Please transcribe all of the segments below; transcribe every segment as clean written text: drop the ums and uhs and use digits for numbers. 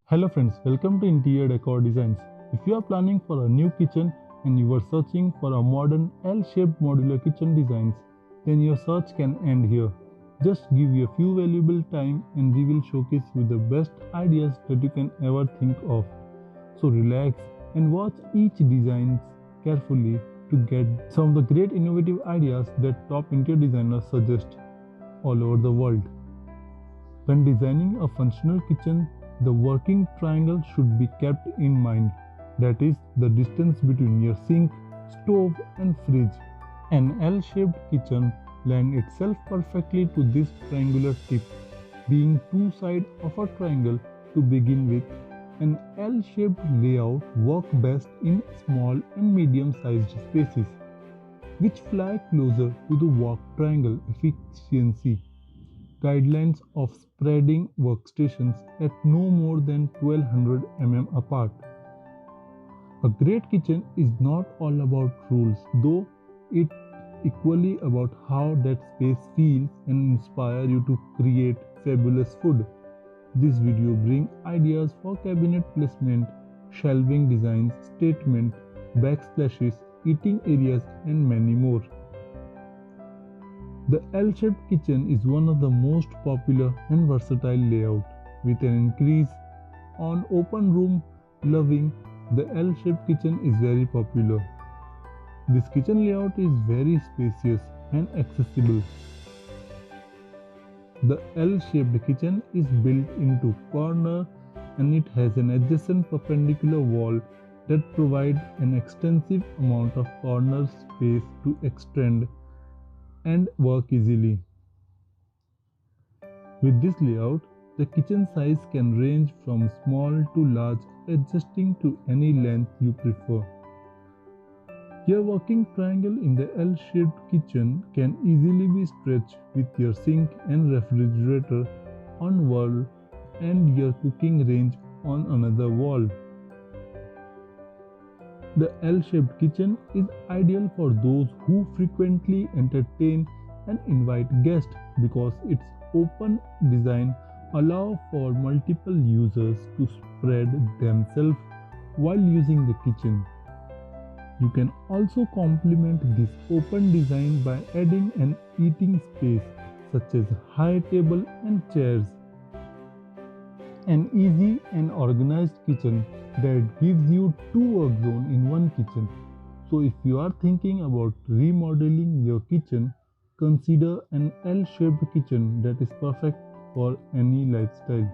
Hello friends, welcome to Interior Decor Designs. If you are planning for a new kitchen and you are searching for a modern L-shaped modular kitchen designs, then your search can end here. Just give you a few valuable time and we will showcase you the best ideas that you can ever think of. So relax and watch each design carefully to get some of the great innovative ideas that top interior designers suggest all over the world. When designing a functional kitchen, the working triangle should be kept in mind. That is the distance between your sink, stove and fridge. An L-shaped kitchen lends itself perfectly to this triangular tip, being two sides of a triangle to begin with. An L-shaped layout works best in small and medium-sized spaces, which fly closer to the work triangle efficiency. Guidelines of spreading workstations at no more than 1200 apart. A great kitchen is not all about rules, though it's equally about how that space feels and inspires you to create fabulous food. This video brings ideas for cabinet placement, shelving designs, statement, backsplashes, eating areas, and many more. The L-shaped kitchen is one of the most popular and versatile layout. With an increase on open room loving, the L-shaped kitchen is very popular. This kitchen layout is very spacious and accessible. The L-shaped kitchen is built into corner and it has an adjacent perpendicular wall that provides an extensive amount of corner space to extend and work easily. With this layout, the kitchen size can range from small to large, adjusting to any length you prefer. Your working triangle in the L-shaped kitchen can easily be stretched with your sink and refrigerator on wall and your cooking range on another wall. The L-shaped kitchen is ideal for those who frequently entertain and invite guests because its open design allows for multiple users to spread themselves while using the kitchen. You can also complement this open design by adding an eating space such as high table and chairs. An easy and organized kitchen that gives you two work zones in one kitchen. So if you are thinking about remodeling your kitchen, consider an L-shaped kitchen that is perfect for any lifestyle.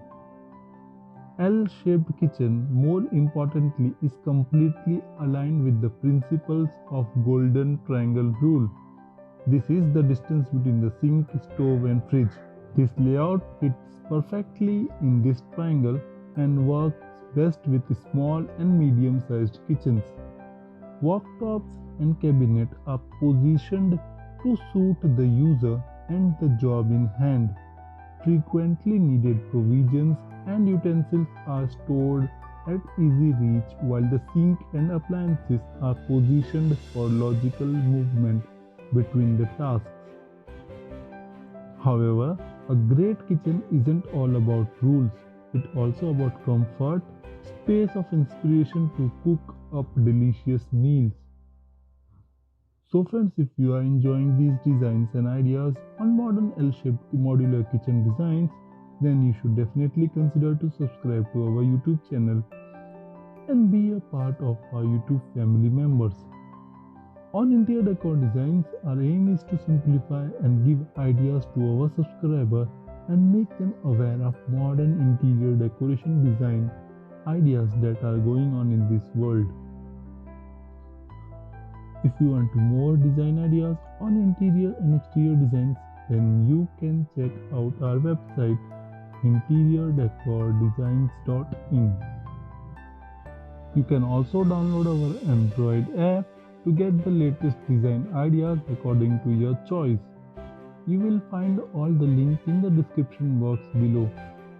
L-shaped kitchen, more importantly, is completely aligned with the principles of Golden Triangle Rule. This is the distance between the sink, stove and fridge. This layout fits perfectly in this triangle and works best with small and medium-sized kitchens. Worktops and cabinet are positioned to suit the user and the job in hand. Frequently needed provisions and utensils are stored at easy reach while the sink and appliances are positioned for logical movement between the tasks. However, a great kitchen isn't all about rules, it's also about comfort, space of inspiration to cook up delicious meals. So friends, if you are enjoying these designs and ideas on modern L-shaped modular kitchen designs, then you should definitely consider to subscribe to our YouTube channel and be a part of our YouTube family members. On Interior Decor Designs, our aim is to simplify and give ideas to our subscribers and make them aware of modern interior decoration design ideas that are going on in this world. If you want more design ideas on interior and exterior designs, then you can check out our website interiordecordesigns.in. You can also download our Android app to get the latest design ideas according to your choice. You will find all the links in the description box below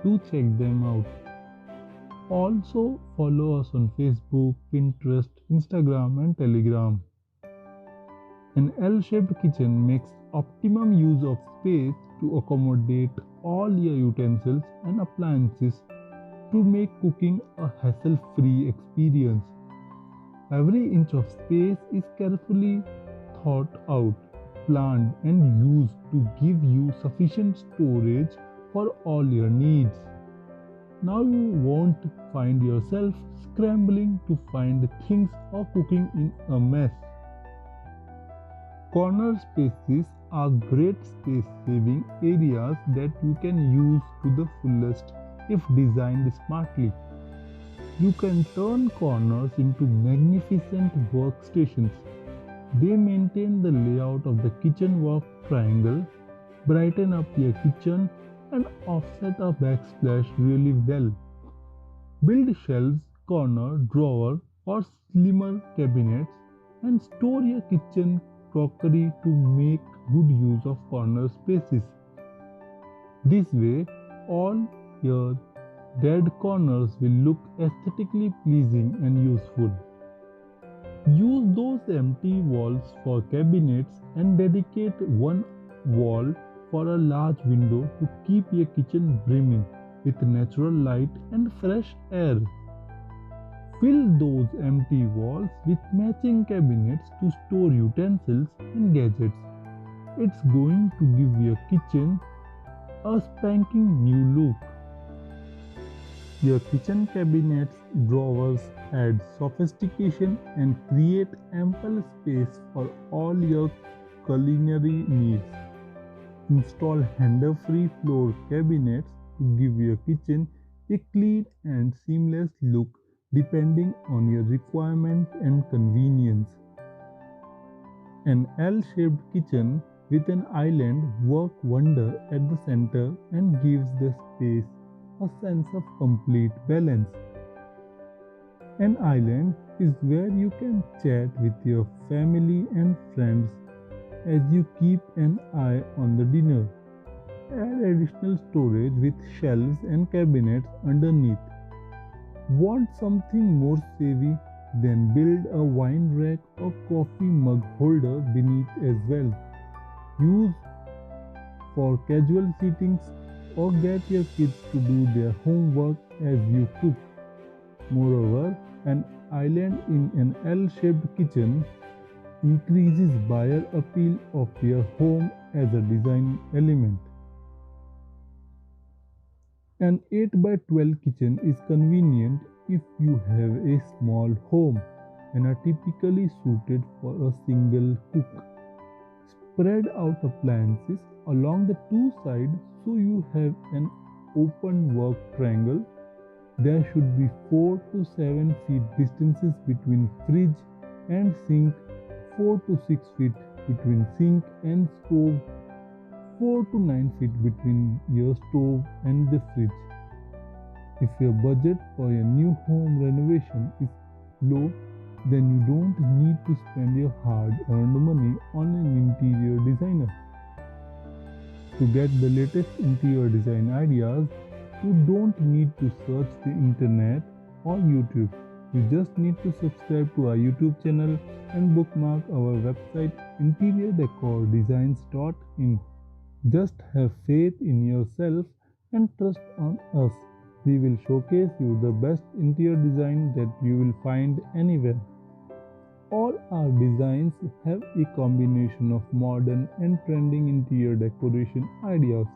to check them out. Also follow us on Facebook, Pinterest, Instagram and Telegram. An L-shaped kitchen makes optimum use of space to accommodate all your utensils and appliances to make cooking a hassle-free experience. Every inch of space is carefully thought out, planned, and used to give you sufficient storage for all your needs. Now you won't find yourself scrambling to find things or cooking in a mess. Corner spaces are great space saving areas that you can use to the fullest if designed smartly. You can turn corners into magnificent workstations. They maintain the layout of the kitchenware triangle, brighten up your kitchen, and offset a backsplash really well. Build shelves, corner, drawer, or slimmer cabinets and store your kitchen crockery to make good use of corner spaces. This way, all your dead corners will look aesthetically pleasing and useful. Use those empty walls for cabinets and dedicate one wall for a large window to keep your kitchen brimming with natural light and fresh air. Fill those empty walls with matching cabinets to store utensils and gadgets. It's going to give your kitchen a spanking new look. Your kitchen cabinets, drawers add sophistication and create ample space for all your culinary needs. Install handle-free floor cabinets to give your kitchen a clean and seamless look depending on your requirement and convenience. An L-shaped kitchen with an island works wonder at the center and gives the space a sense of complete balance. An island is where you can chat with your family and friends as you keep an eye on the dinner. Add additional storage with shelves and cabinets underneath. Want something more savvy? Then build a wine rack or coffee mug holder beneath as well. Use for casual sittings or get your kids to do their homework as you cook. Moreover, an island in an L-shaped kitchen increases buyer appeal of your home as a design element. An 8 by 12 kitchen is convenient if you have a small home and are typically suited for a single cook. Spread out appliances along the two sides so you have an open work triangle. There should be 4 to 7 feet distances between fridge and sink, 4 to 6 feet between sink and stove, 4 to 9 feet between your stove and the fridge. If your budget for your new home renovation is low, then you don't need to spend your hard-earned money on an interior designer. To get the latest interior design ideas, you don't need to search the internet or YouTube. You just need to subscribe to our YouTube channel and bookmark our website interiordecordesigns.in. Just have faith in yourself and trust on us. We will showcase you the best interior design that you will find anywhere. All our designs have a combination of modern and trending interior decoration ideas.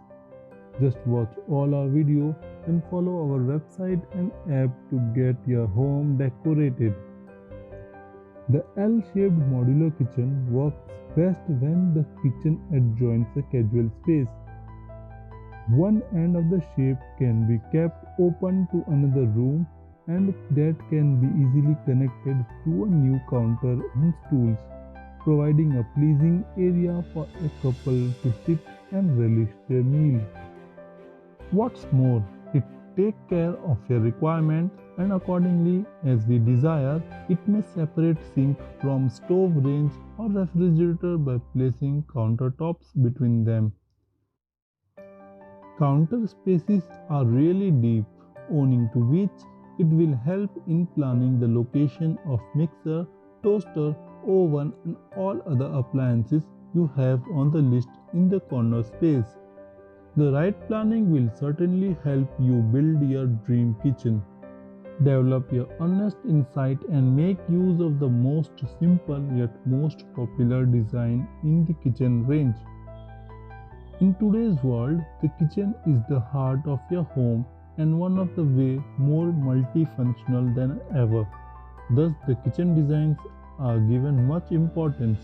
Just watch all our videos and follow our website and app to get your home decorated. The L-shaped modular kitchen works best when the kitchen adjoins a casual space. One end of the shape can be kept open to another room and that can be easily connected to a new counter and stools, providing a pleasing area for a couple to sit and relish their meal. What's more, it takes care of your requirement and accordingly as we desire, it may separate sink from stove range or refrigerator by placing countertops between them. Counter spaces are really deep, owing to which it will help in planning the location of mixer, toaster, oven, and all other appliances you have on the list in the corner space. The right planning will certainly help you build your dream kitchen. Develop your honest insight and make use of the most simple yet most popular design in the kitchen range. In today's world, the kitchen is the heart of your home and one of the way more multifunctional than ever. Thus, the kitchen designs are given much importance.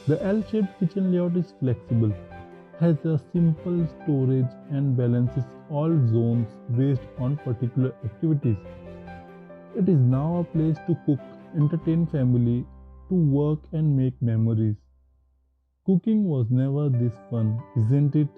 The L-shaped kitchen layout is flexible, has a simple storage and balances all zones based on particular activities. It is now a place to cook, entertain family, to work and make memories. Cooking was never this fun, isn't it?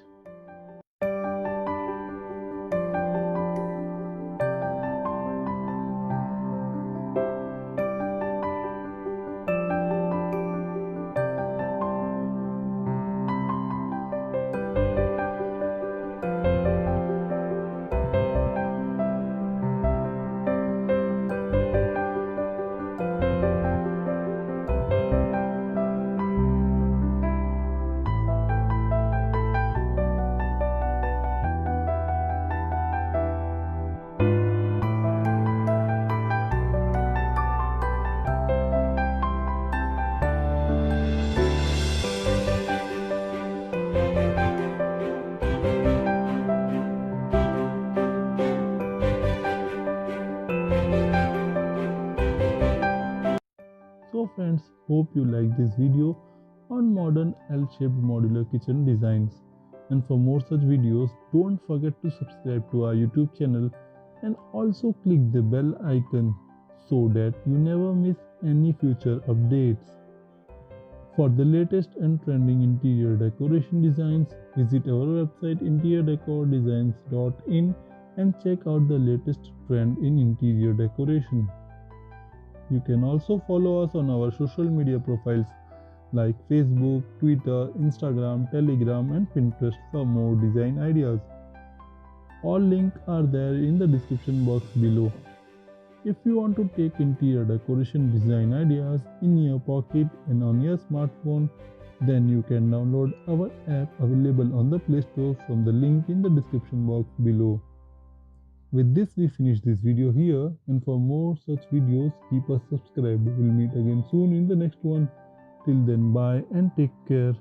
So friends, hope you like this video on modern L-shaped modular kitchen designs. And for more such videos, don't forget to subscribe to our YouTube channel and also click the bell icon so that you never miss any future updates. For the latest and trending interior decoration designs, visit our website interiordecordesigns.in and check out the latest trend in interior decoration. You can also follow us on our social media profiles like Facebook, Twitter, Instagram, Telegram, and Pinterest for more design ideas. All links are there in the description box below. If you want to take interior decoration design ideas in your pocket and on your smartphone, then you can download our app available on the Play Store from the link in the description box below. With this, we finish this video here, and for more such videos, keep us subscribed. We'll meet again soon in the next one. Till then, bye and take care.